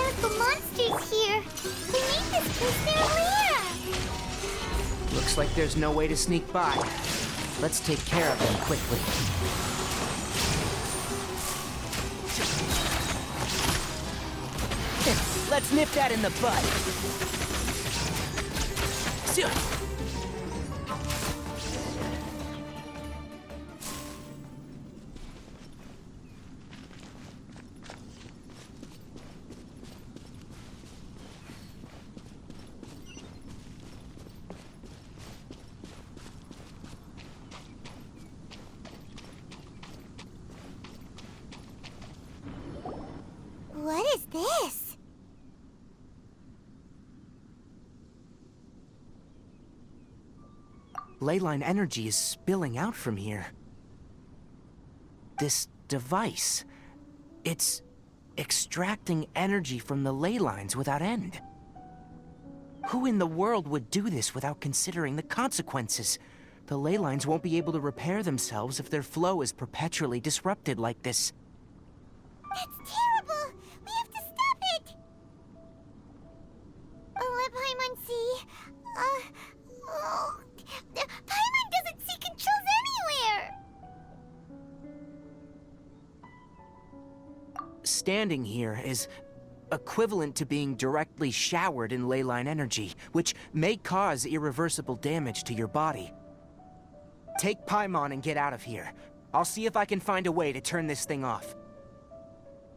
mechanical monsters here. Who made this place their lair? Looks like there's no way to sneak by. Let's take care of them quickly. Let's nip that in the bud. What is this? Ley line energy is spilling out from here. This device, it's extracting energy from the ley lines without end. Who in the world would do this without considering the consequences? The ley lines won't be able to repair themselves if their flow is perpetually disrupted like this. That's terrible! We have to stop it! Let Paimon see. Paimon doesn't see controls anywhere! Standing here is equivalent to being directly showered in ley line energy, which may cause irreversible damage to your body. Take Paimon and get out of here. I'll see if I can find a way to turn this thing off.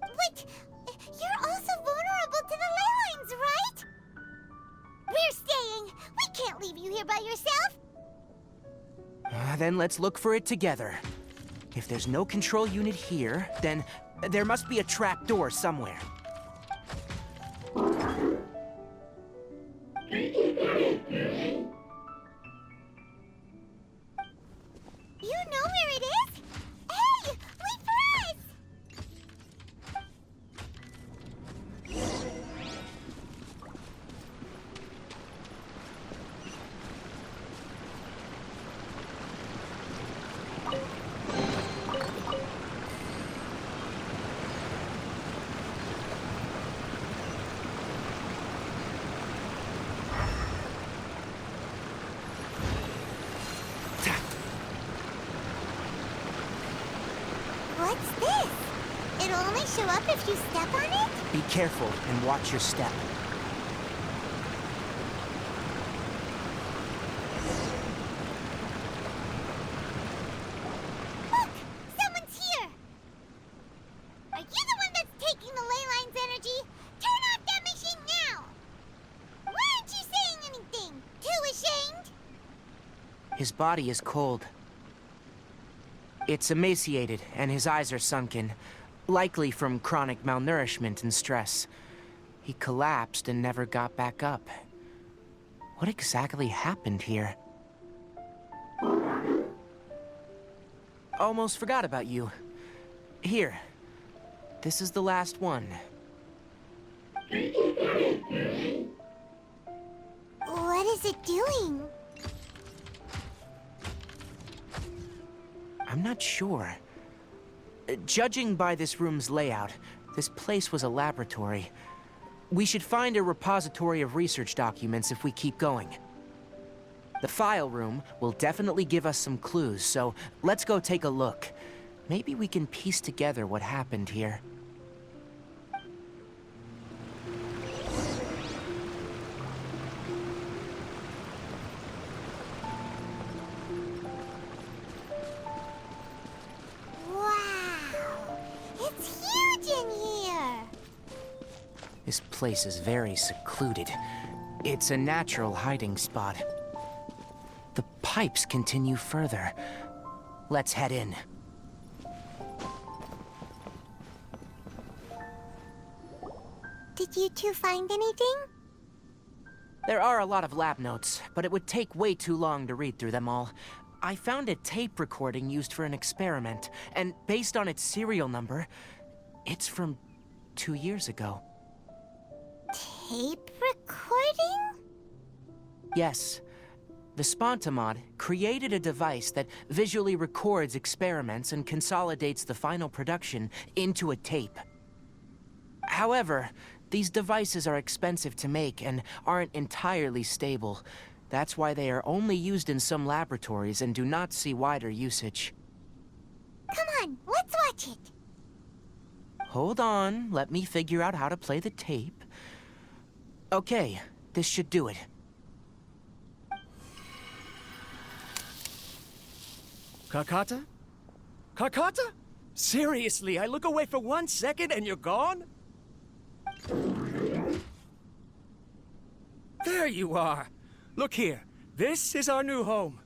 But you're also vulnerable to the ley lines, right? We're staying. We can't leave you here by yourself. Then let's look for it together. If there's no control unit here, then there must be a trap door somewhere. You know where it is? Hey, wait for us! What's this? It'll only show up if you step on it? Be careful and watch your step. Look! Someone's here! Are you the one that's taking the ley line's energy? Turn off that machine now! Why aren't you saying anything? Too ashamed? His body is cold. It's emaciated, and his eyes are sunken, likely from chronic malnourishment and stress. He collapsed and never got back up. What exactly happened here? Almost forgot about you. Here. This is the last one. What is it doing? I'm not sure. Judging by this room's layout, this place was a laboratory. We should find a repository of research documents if we keep going. The file room will definitely give us some clues, so let's go take a look. Maybe we can piece together what happened here. This place is very secluded. It's a natural hiding spot. The pipes continue further. Let's head in. Did you two find anything? There are a lot of lab notes, but it would take way too long to read through them all. I found a tape recording used for an experiment, and based on its serial number, it's from 2 years ago. Tape recording? Yes. The Spontamod created a device that visually records experiments and consolidates the final production into a tape. However, These devices are expensive to make and aren't entirely stable. That's why they are only used in some laboratories and do not see wider usage. Come on, let's watch it. Hold on, let me figure out how to play the tape. Okay, this should do it. Karkata? Karkata? Seriously, I look away for 1 second and you're gone? There you are. Look here. This is our new home.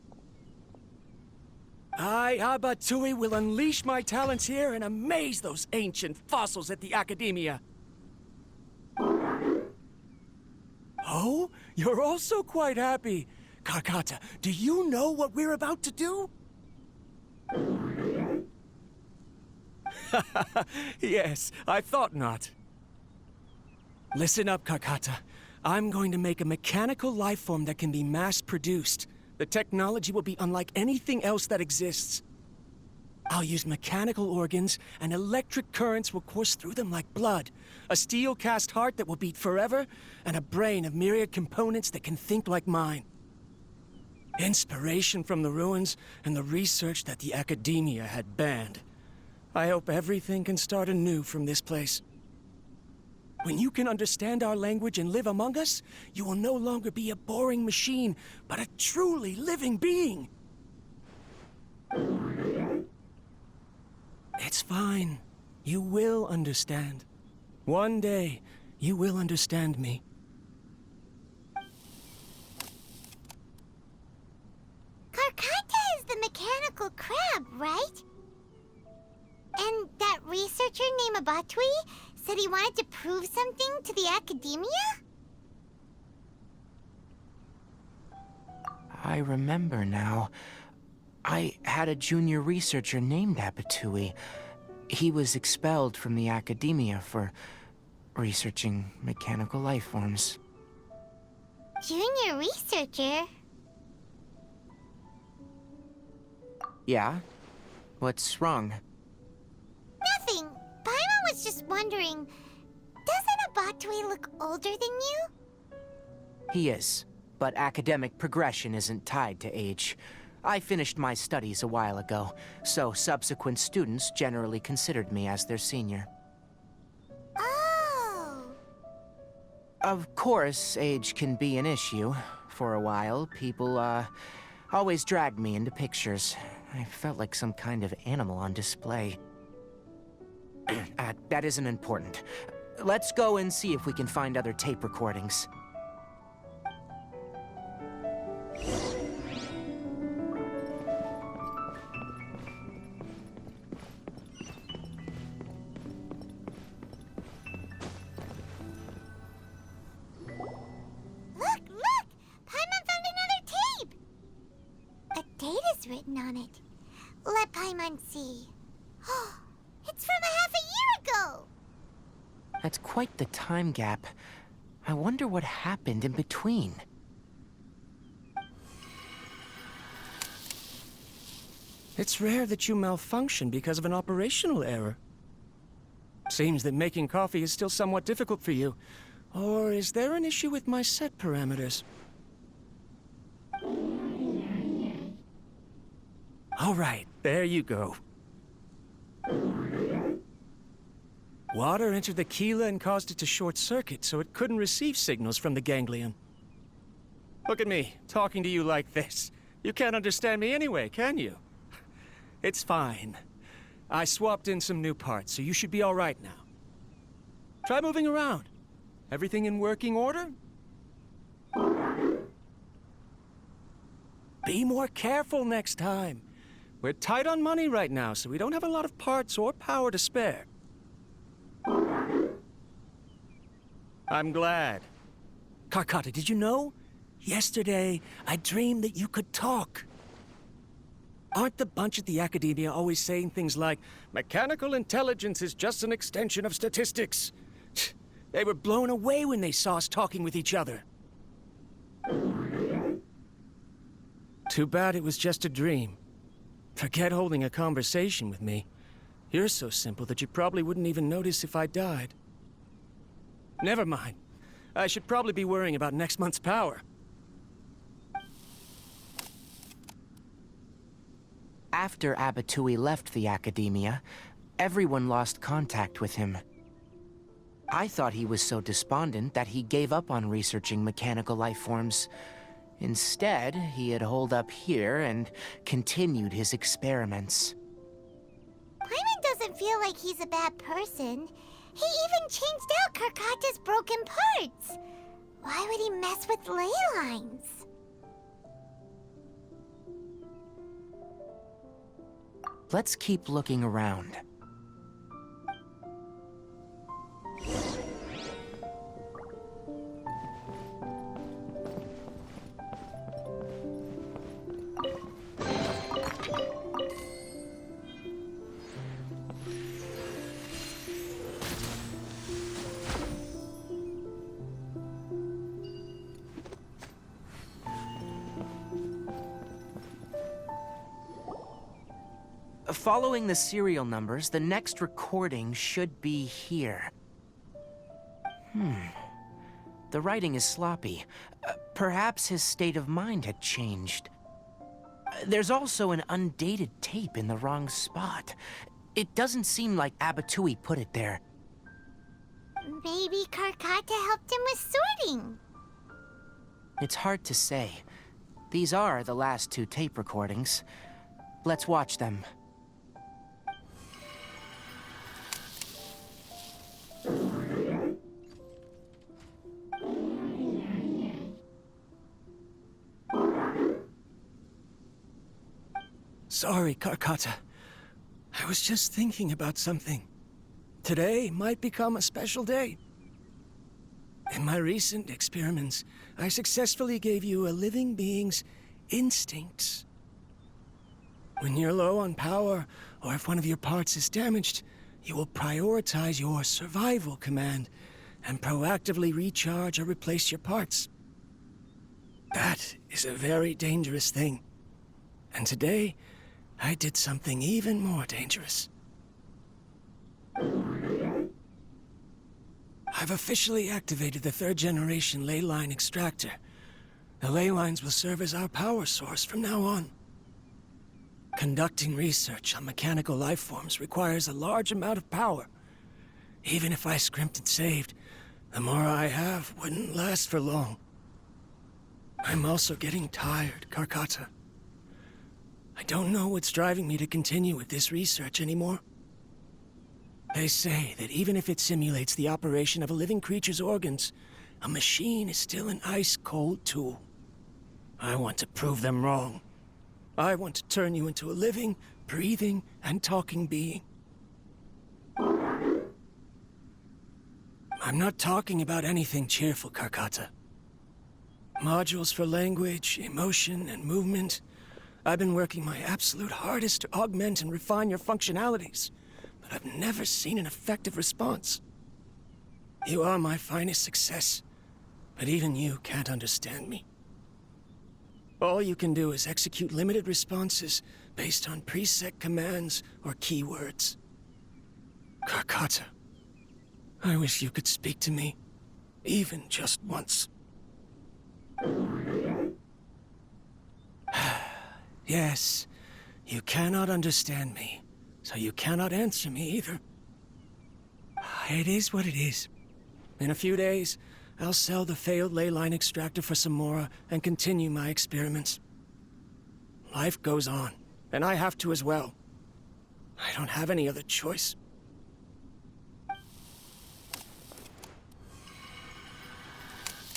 I, Abatui, will unleash my talents here and amaze those ancient fossils at the Academia. Oh? You're also quite happy. Karkata, do you know what we're about to do? Yes, I thought not. Listen up, Karkata. I'm going to make a mechanical life form that can be mass-produced. The technology will be unlike anything else that exists. I'll use mechanical organs, and electric currents will course through them like blood. A steel-cast heart that will beat forever, and a brain of myriad components that can think like mine. Inspiration from the ruins and the research that the Academia had banned. I hope everything can start anew from this place. When you can understand our language and live among us, you will no longer be a boring machine, but a truly living being. It's fine. You will understand. One day, you will understand me. Karkata is the mechanical crab, right? And that researcher named Abatui said he wanted to prove something to the Academia? I remember now. I had a junior researcher named Abatui. He was expelled from the Academia for researching mechanical life forms. Junior researcher? Yeah? What's wrong? Nothing. Paimon was just wondering, doesn't Abatui look older than you? He is, but academic progression isn't tied to age. I finished my studies a while ago, so subsequent students generally considered me as their senior. Oh. Of course, age can be an issue. For a while, people, always dragged me into pictures. I felt like some kind of animal on display. That isn't important. Let's go and see if we can find other tape recordings. Look, look! Paimon found another tape! A date is written on it. Let Paimon see. Oh, it's from a half a year ago! That's quite the time gap. I wonder what happened in between. It's rare that you malfunction because of an operational error. Seems that making coffee is still somewhat difficult for you. Or is there an issue with my set parameters? All right, there you go. Water entered the chela and caused it to short-circuit, so it couldn't receive signals from the ganglion. Look at me, talking to you like this. You can't understand me anyway, can you? It's fine. I swapped in some new parts, so you should be all right now. Try moving around. Everything in working order? Be more careful next time. We're tight on money right now, so we don't have a lot of parts or power to spare. I'm glad. Karkata, did you know? Yesterday, I dreamed that you could talk. Aren't the bunch at the Academia always saying things like, mechanical intelligence is just an extension of statistics? They were blown away when they saw us talking with each other. Too bad it was just a dream. Forget holding a conversation with me. You're so simple that you probably wouldn't even notice if I died. Never mind. I should probably be worrying about next month's power. After Abatui left the academia, everyone lost contact with him. I thought he was so despondent that he gave up on researching mechanical life forms. Instead, he had holed up here and continued his experiments. Paimon doesn't feel like he's a bad person. He even changed out Karkata's broken parts. Why would he mess with ley lines? Let's keep looking around. Following the serial numbers, the next recording should be here. The writing is sloppy. Perhaps his state of mind had changed. There's also an undated tape in the wrong spot. It doesn't seem like Abatui put it there. Maybe Karkata helped him with sorting. It's hard to say. These are the last two tape recordings. Let's watch them. Sorry, Karkata. I was just thinking about something. Today might become a special day. In my recent experiments, I successfully gave you a living being's instincts. When you're low on power, or if one of your parts is damaged, you will prioritize your survival command and proactively recharge or replace your parts. That is a very dangerous thing. And today, I did something even more dangerous. I've officially activated the third-generation Ley Line Extractor. The ley lines will serve as our power source from now on. Conducting research on mechanical life forms requires a large amount of power. Even if I scrimped and saved, the more I have wouldn't last for long. I'm also getting tired, Karkata. I don't know what's driving me to continue with this research anymore. They say that even if it simulates the operation of a living creature's organs, a machine is still an ice-cold tool. I want to prove them wrong. I want to turn you into a living, breathing, and talking being. I'm not talking about anything cheerful, Karkata. Modules for language, emotion, and movement. I've been working my absolute hardest to augment and refine your functionalities, but I've never seen an effective response. You are my finest success, but even you can't understand me. All you can do is execute limited responses based on preset commands or keywords. Karkata, I wish you could speak to me, even just once. Yes, you cannot understand me, so you cannot answer me either. It is what it is. In a few days, I'll sell the failed Ley Line Extractor for some more and continue my experiments. Life goes on, and I have to as well. I don't have any other choice.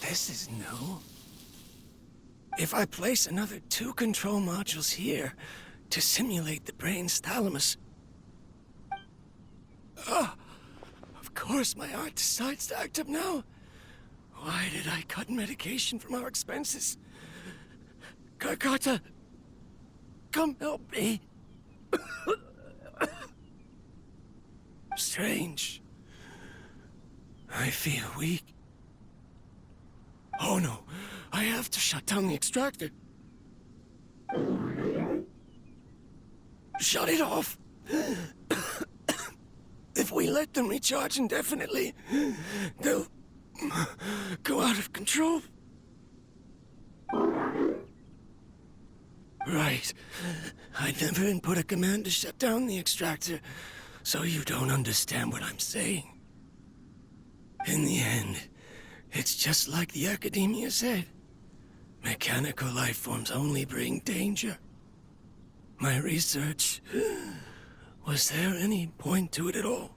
This is new. If I place another 2 control modules here to simulate the brain's thalamus... of course my heart decides to act up now. Why did I cut medication from our expenses? Karkata, come help me. Strange. I feel weak. Oh no, I have to shut down the extractor. Shut it off. If we let them recharge indefinitely, they'll go out of control. Right. I never input a command to shut down the extractor, so you don't understand what I'm saying. In the end, it's just like the academia said. Mechanical life forms only bring danger. My research... Was there any point to it at all?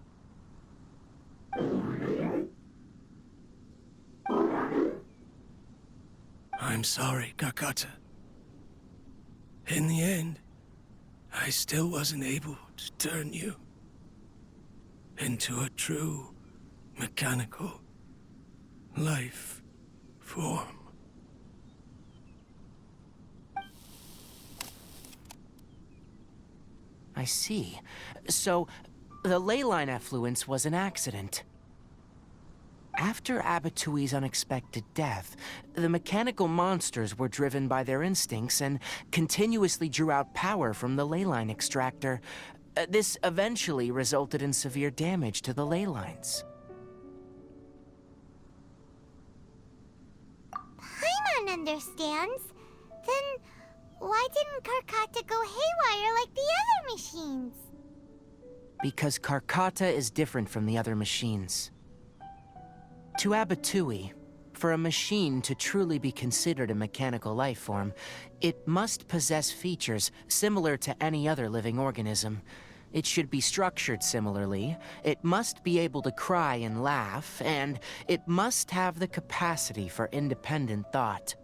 I'm sorry, Kakata. In the end, I still wasn't able to turn you into a true mechanical life form. I see. So, the Ley Line effluence was an accident. After Abatui's unexpected death, the mechanical monsters were driven by their instincts and continuously drew out power from the Ley Line Extractor. This eventually resulted in severe damage to the ley lines. Paimon understands. Then why didn't Karkata go haywire like the other machines? Because Karkata is different from the other machines. To Abatui, for a machine to truly be considered a mechanical life form, it must possess features similar to any other living organism. It should be structured similarly, it must be able to cry and laugh, and it must have the capacity for independent thought.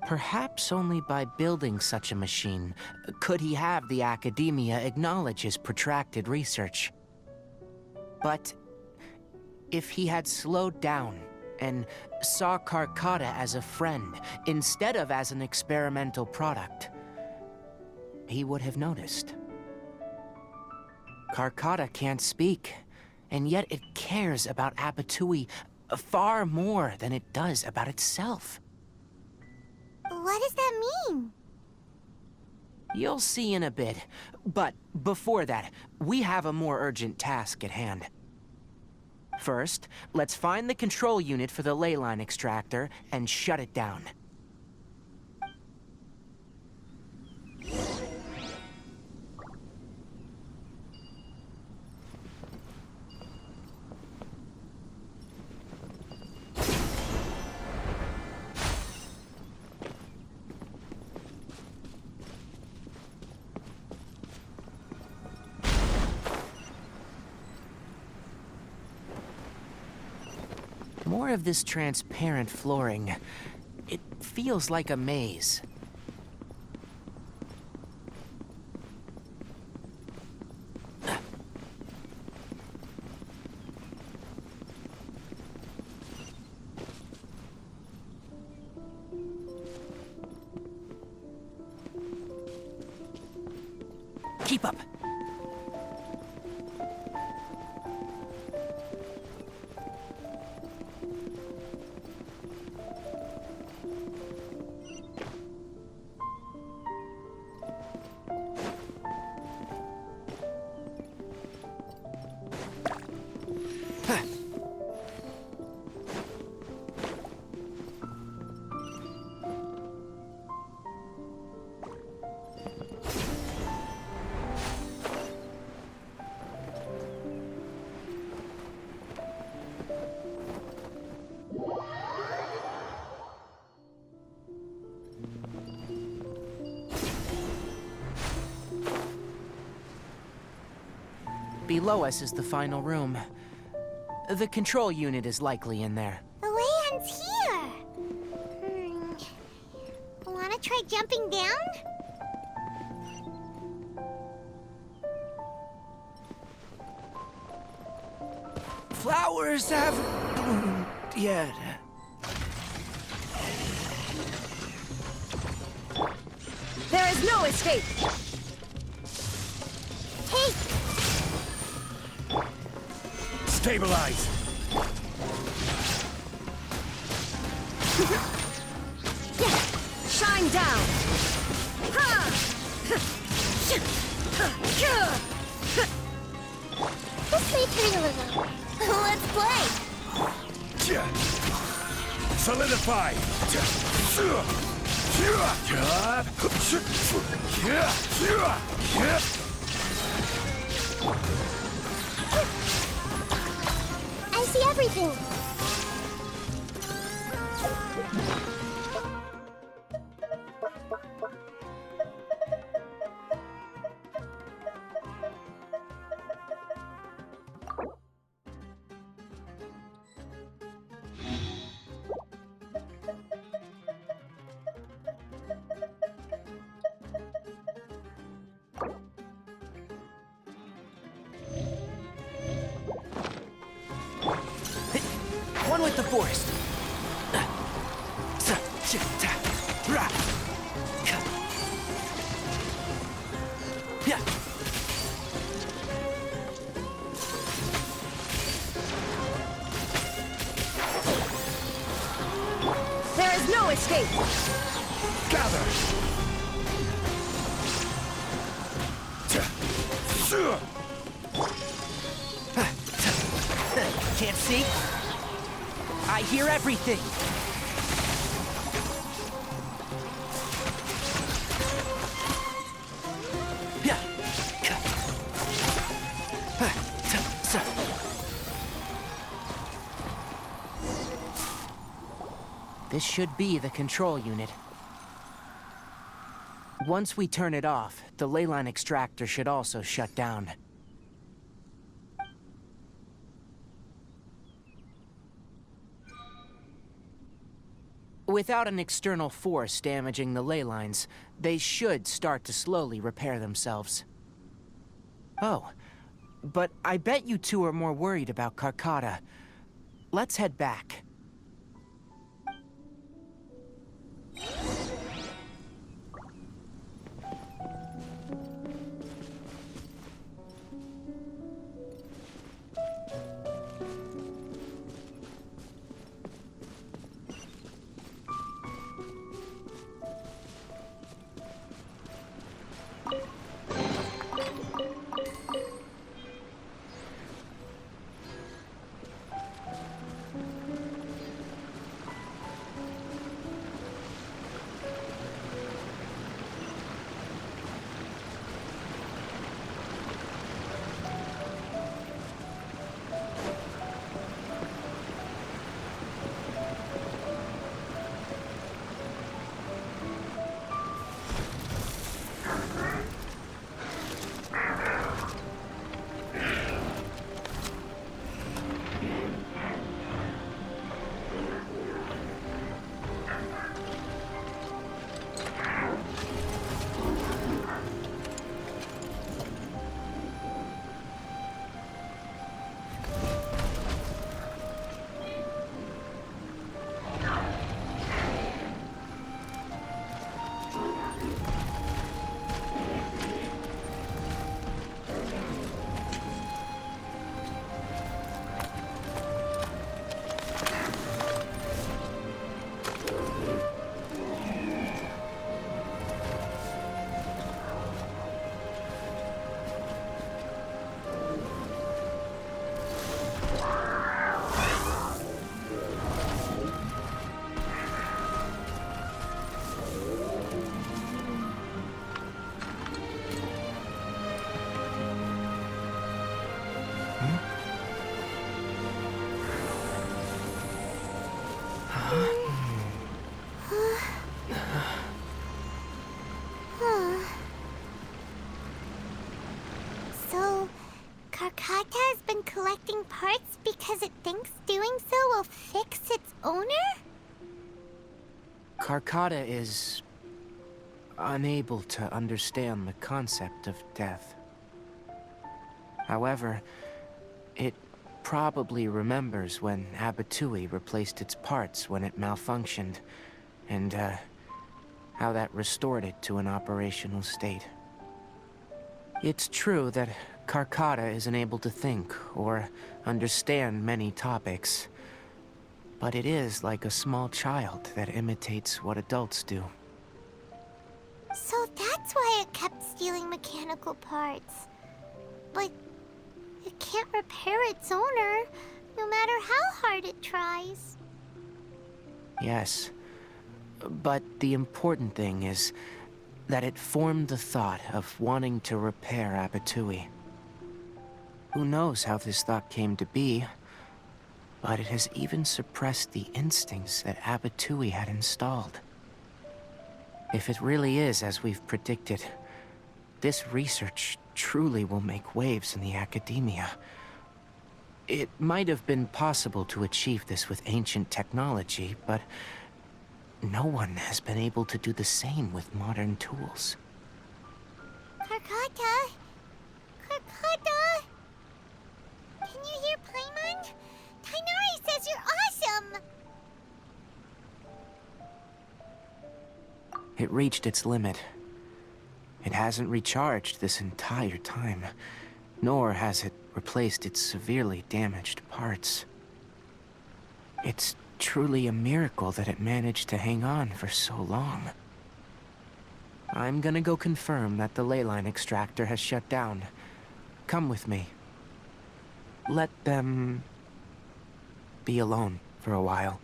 Perhaps only by building such a machine could he have the academia acknowledge his protracted research. But if he had slowed down and saw Karkata as a friend instead of as an experimental product, he would have noticed. Karkata can't speak, and yet it cares about Abatui far more than it does about itself. What does that mean? You'll see in a bit, but before that, we have a more urgent task at hand. First, let's find the control unit for the Ley Line Extractor and shut it down. More of this transparent flooring. It feels like a maze. Keep up. Below us is the final room. The control unit is likely in there. The Leon's here. Wanna try jumping down? Flowers haven't bloomed yet. There is no escape! Hey! Stabilize! Shine down! This may turn a little. Let's play! Solidify! I see everything. One with the forest. There is no escape! Gather! Can't see? I hear everything. This should be the control unit. Once we turn it off, the Ley Line Extractor should also shut down. Without an external force damaging the ley lines, they should start to slowly repair themselves. Oh, but I bet you two are more worried about Carcotta. Let's head back. So, Carcotta has been collecting parts because it thinks doing so will fix its owner? Carcotta is unable to understand the concept of death. However, it probably remembers when Abatui replaced its parts when it malfunctioned, and how that restored it to an operational state. It's true that Carcotta isn't able to think or understand many topics, but it is like a small child that imitates what adults do. So that's why it kept stealing mechanical parts. But it can't repair its owner, no matter how hard it tries. Yes. But the important thing is that it formed the thought of wanting to repair Abatui. Who knows how this thought came to be, but it has even suppressed the instincts that Abatui had installed. If it really is as we've predicted, this research truly will make waves in the academia. It might have been possible to achieve this with ancient technology, but no one has been able to do the same with modern tools. Karkata? Karkata? Can you hear Paimon? Tighnari says you're awesome! It reached its limit. It hasn't recharged this entire time, nor has it replaced its severely damaged parts. It's truly a miracle that it managed to hang on for so long. I'm gonna go confirm that the Ley Line Extractor has shut down. Come with me. Let them be alone for a while.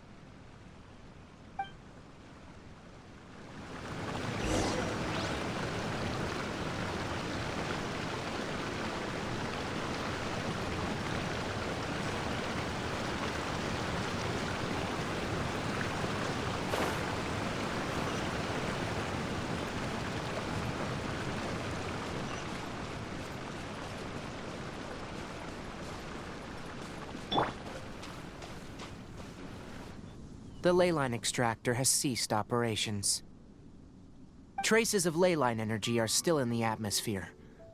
The Ley Line Extractor has ceased operations. Traces of ley line energy are still in the atmosphere,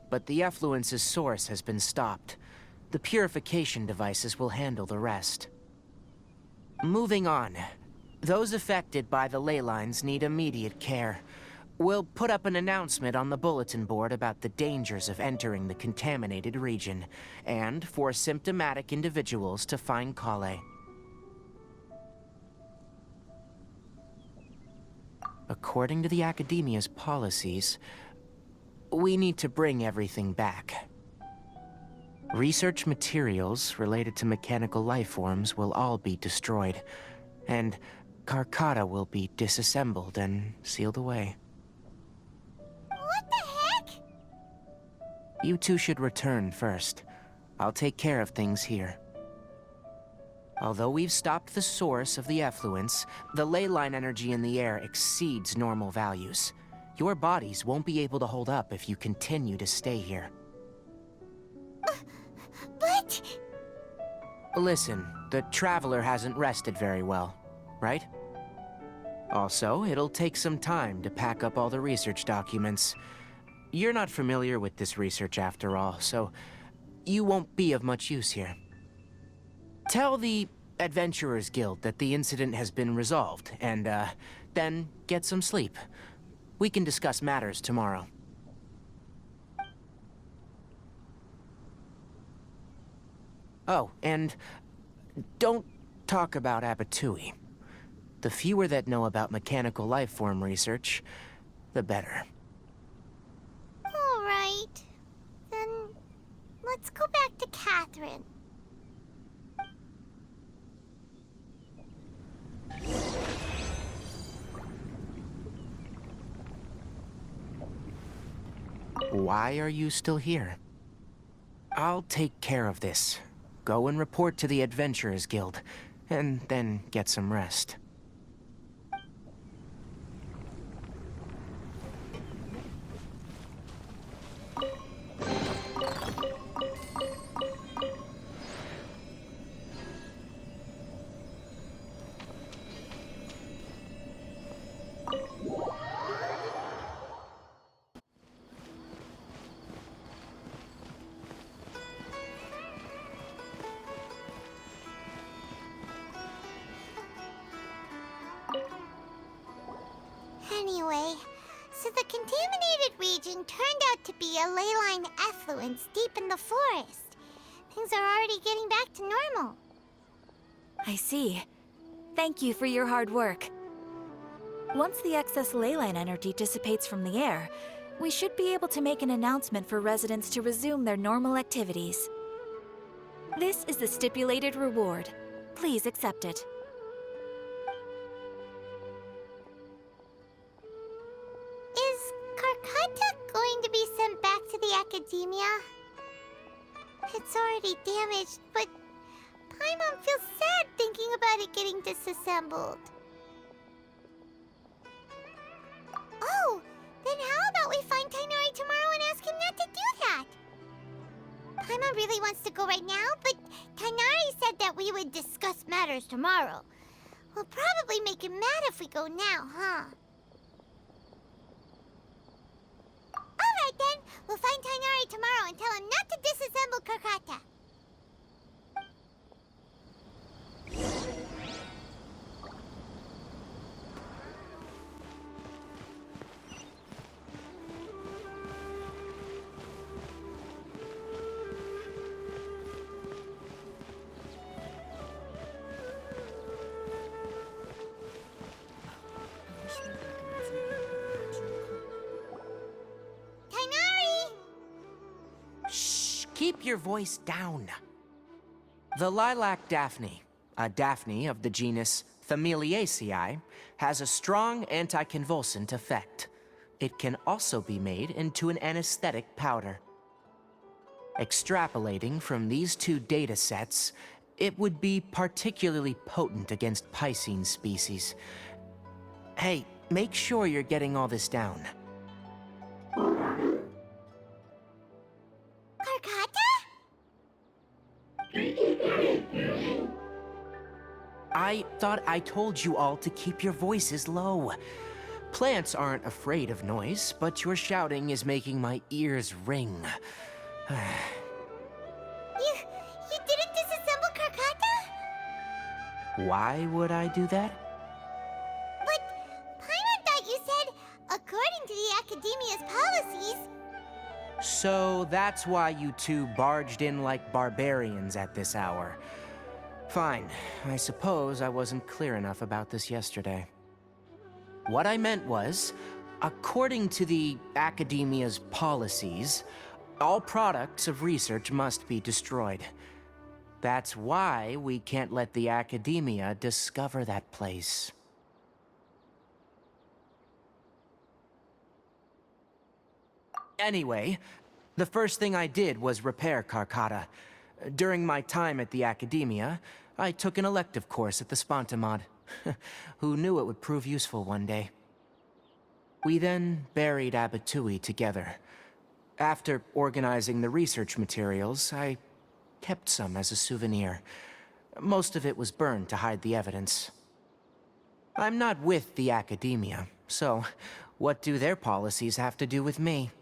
but the effluence's source has been stopped. The purification devices will handle the rest. Moving on. Those affected by the ley lines need immediate care. We'll put up an announcement on the bulletin board about the dangers of entering the contaminated region, and for symptomatic individuals to find Kale. According to the Academia's policies, we need to bring everything back. Research materials related to mechanical life forms will all be destroyed, and Karkata will be disassembled and sealed away. What the heck? You two should return first. I'll take care of things here. Although we've stopped the source of the effluence, the ley line energy in the air exceeds normal values. Your bodies won't be able to hold up if you continue to stay here. But... Listen, the Traveler hasn't rested very well, right? Also, it'll take some time to pack up all the research documents. You're not familiar with this research after all, so you won't be of much use here. Tell the Adventurers Guild that the incident has been resolved, and, then get some sleep. We can discuss matters tomorrow. Oh, and don't talk about Abatui. The fewer that know about mechanical life form research, the better. All right. Then let's go back to Catherine. Why are you still here? I'll take care of this. Go and report to the Adventurers Guild, and then get some rest. Anyway, so the contaminated region turned out to be a ley line effluence deep in the forest. Things are already getting back to normal. I see. Thank you for your hard work. Once the excess ley line energy dissipates from the air, we should be able to make an announcement for residents to resume their normal activities. This is the stipulated reward. Please accept it. Is Karkata going to be sent back to the Academia? It's already damaged, but Paimon feels sad thinking about it getting disassembled. Oh, then how about we find Tighnari tomorrow and ask him not to do that? Paimon really wants to go right now, but Tighnari said that we would discuss matters tomorrow. We'll probably make him mad if we go now, huh? Alright then, we'll find Tighnari tomorrow and tell him not to disassemble Karkata. Keep your voice down. The lilac daphne, a daphne of the genus Familiaceae, has a strong anticonvulsant effect. It can also be made into an anesthetic powder. Extrapolating from these two data sets, it would be particularly potent against Piscine species. Hey, make sure you're getting all this down. I thought I told you all to keep your voices low. Plants aren't afraid of noise, but your shouting is making my ears ring. You didn't disassemble Karkata? Why would I do that? But Paimon thought you said, according to the Academia's policies... So that's why you two barged in like barbarians at this hour. Fine. I suppose I wasn't clear enough about this yesterday. What I meant was, according to the Academia's policies, all products of research must be destroyed. That's why we can't let the Academia discover that place. Anyway, the first thing I did was repair Karkata. During my time at the Academia, I took an elective course at the Spontamod. Who knew it would prove useful one day? We then buried Abatui together. After organizing the research materials, I kept some as a souvenir. Most of it was burned to hide the evidence. I'm not with the Academia, so what do their policies have to do with me?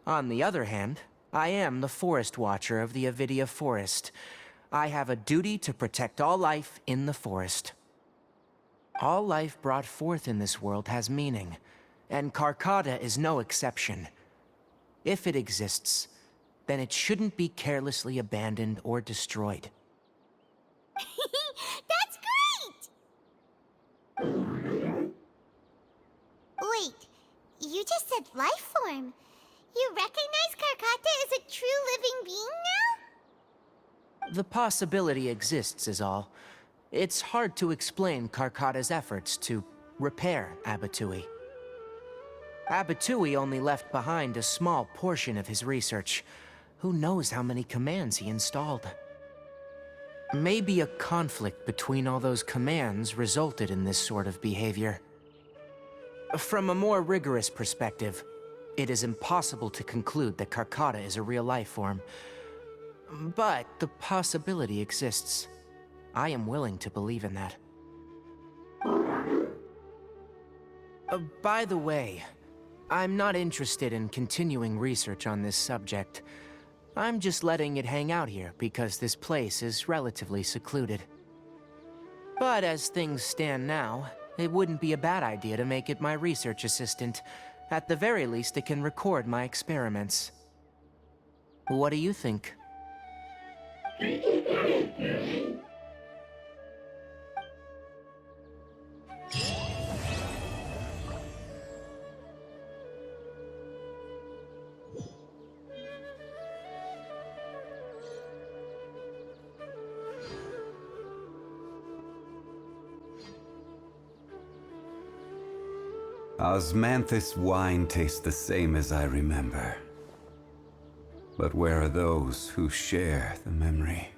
On the other hand, I am the Forest Watcher of the Avidia Forest. I have a duty to protect all life in the forest. All life brought forth in this world has meaning, and Karkata is no exception. If it exists, then it shouldn't be carelessly abandoned or destroyed. That's great! Wait, you just said life form. You recognize Karkata as a true living being now? The possibility exists is all. It's hard to explain Karkata's efforts to repair Abatui. Abatui only left behind a small portion of his research. Who knows how many commands he installed? Maybe a conflict between all those commands resulted in this sort of behavior. From a more rigorous perspective, it is impossible to conclude that Karkata is a real life form. But the possibility exists. I am willing to believe in that. By the way, I'm not interested in continuing research on this subject. I'm just letting it hang out here because this place is relatively secluded. But as things stand now, it wouldn't be a bad idea to make it my research assistant. At the very least, it can record my experiments. What do you think? Osmanthus wine tastes the same as I remember. But where are those who share the memory?